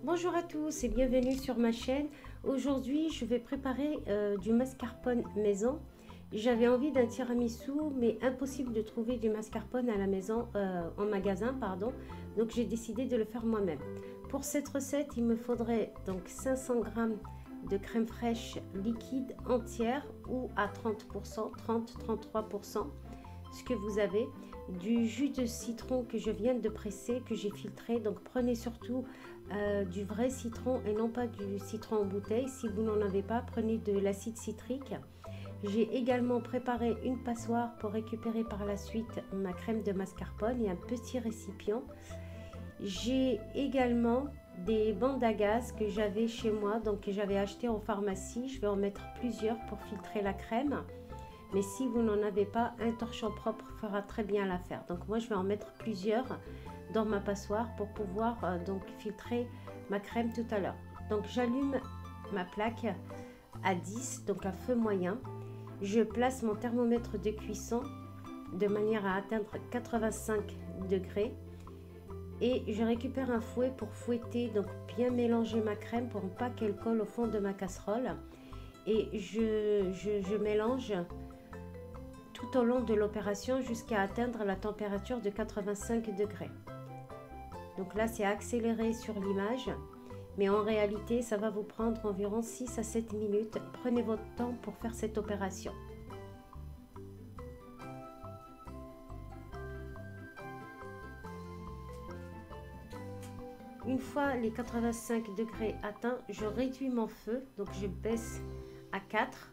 Bonjour à tous et bienvenue sur ma chaîne. Aujourd'hui, je vais préparer du mascarpone maison. J'avais envie d'un tiramisu, mais impossible de trouver du mascarpone à la maison, en magasin, pardon. Donc j'ai décidé de le faire moi-même. Pour cette recette, il me faudrait donc 500 g de crème fraîche liquide entière ou à 30%, 30-33%, ce que vous avez, du jus de citron que je viens de presser, que j'ai filtré. Donc prenez surtout du vrai citron et non pas du citron en bouteille. Si vous n'en avez pas, prenez de l'acide citrique. J'ai également préparé une passoire pour récupérer par la suite ma crème de mascarpone et un petit récipient. J'ai également des bandes à gaz que j'avais chez moi, donc que j'avais acheté en pharmacie. Je vais en mettre plusieurs pour filtrer la crème. Mais si vous n'en avez pas, un torchon propre fera très bien l'affaire. Donc moi je vais en mettre plusieurs dans ma passoire pour pouvoir donc filtrer ma crème tout à l'heure. Donc j'allume ma plaque à 10, donc à feu moyen. Je place mon thermomètre de cuisson de manière à atteindre 85 degrés. Et je récupère un fouet pour fouetter, donc bien mélanger ma crème pour ne pas qu'elle colle au fond de ma casserole. Et je mélange tout au long de l'opération jusqu'à atteindre la température de 85 degrés. Donc là c'est accéléré sur l'image, mais en réalité ça va vous prendre environ 6 à 7 minutes. Prenez votre temps pour faire cette opération. Une fois les 85 degrés atteints, je réduis mon feu, donc je baisse à 4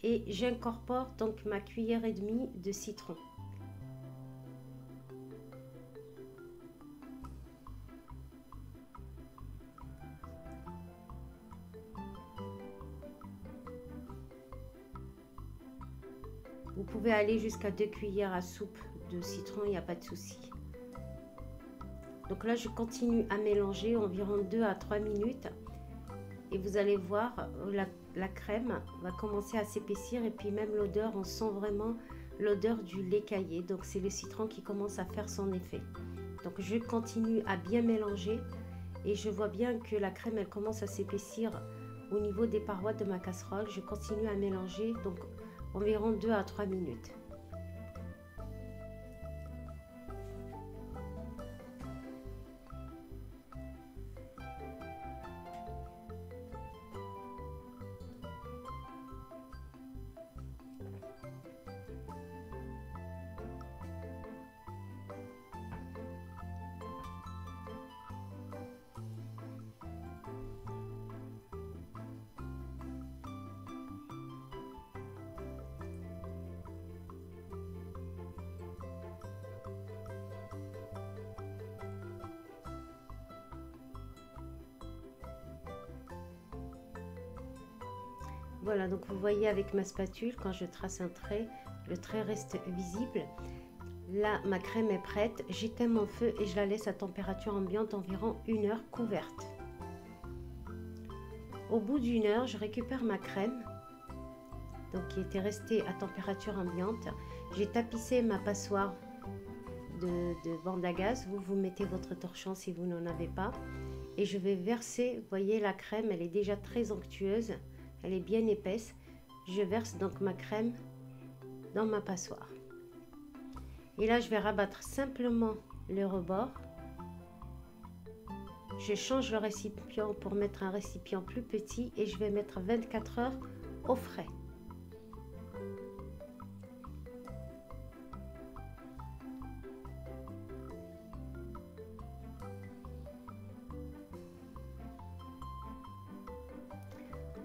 et j'incorpore donc ma cuillère et demie de citron. Vous pouvez aller jusqu'à 2 cuillères à soupe de citron, il n'y a pas de souci. Donc là je continue à mélanger environ 2 à 3 minutes et vous allez voir la crème va commencer à s'épaissir et puis même l'odeur, on sent vraiment l'odeur du lait caillé. Donc c'est le citron qui commence à faire son effet. Donc je continue à bien mélanger et je vois bien que la crème elle commence à s'épaissir au niveau des parois de ma casserole. Je continue à mélanger donc environ 2 à 3 minutes. Voilà, donc vous voyez avec ma spatule, quand je trace un trait, le trait reste visible. Là, ma crème est prête. J'éteins mon feu et je la laisse à température ambiante environ 1 heure couverte. Au bout d'1 heure, je récupère ma crème, donc qui était restée à température ambiante. J'ai tapissé ma passoire de bande à gaz. Vous mettez votre torchon si vous n'en avez pas. Et je vais verser, vous voyez la crème, elle est déjà très onctueuse. Elle est bien épaisse. Je verse donc ma crème dans ma passoire. Et là, je vais rabattre simplement le rebord. Je change le récipient pour mettre un récipient plus petit et je vais mettre 24 heures au frais.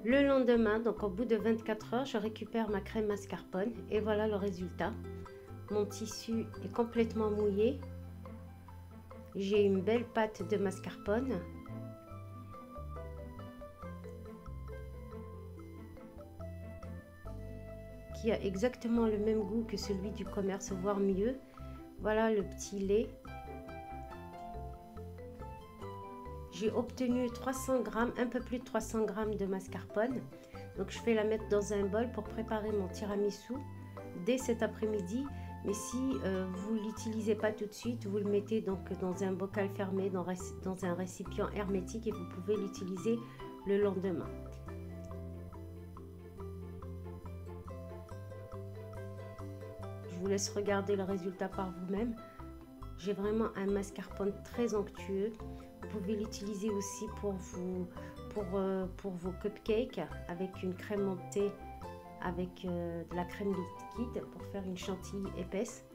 Le lendemain, donc au bout de 24 heures, je récupère ma crème mascarpone et voilà le résultat. Mon tissu est complètement mouillé. J'ai une belle pâte de mascarpone. Qui a exactement le même goût que celui du commerce, voire mieux. Voilà le petit lait. J'ai obtenu 300 g, un peu plus de 300 g de mascarpone. Donc je vais la mettre dans un bol pour préparer mon tiramisu dès cet après-midi. Mais si vous ne l'utilisez pas tout de suite, vous le mettez donc dans un bocal fermé, dans un récipient hermétique et vous pouvez l'utiliser le lendemain. Je vous laisse regarder le résultat par vous-même. J'ai vraiment un mascarpone très onctueux. Vous pouvez l'utiliser aussi pour vos cupcakes avec une crème montée avec de la crème liquide pour faire une chantilly épaisse.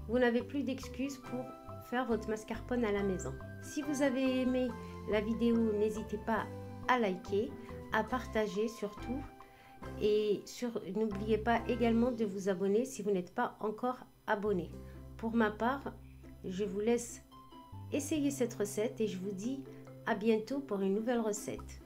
Vous n'avez plus d'excuses pour faire votre mascarpone à la maison. Si vous avez aimé la vidéo, n'hésitez pas à liker, à partager surtout. Et n'oubliez pas également de vous abonner si vous n'êtes pas encore abonné. Pour ma part, je vous laisse essayer cette recette et je vous dis à bientôt pour une nouvelle recette.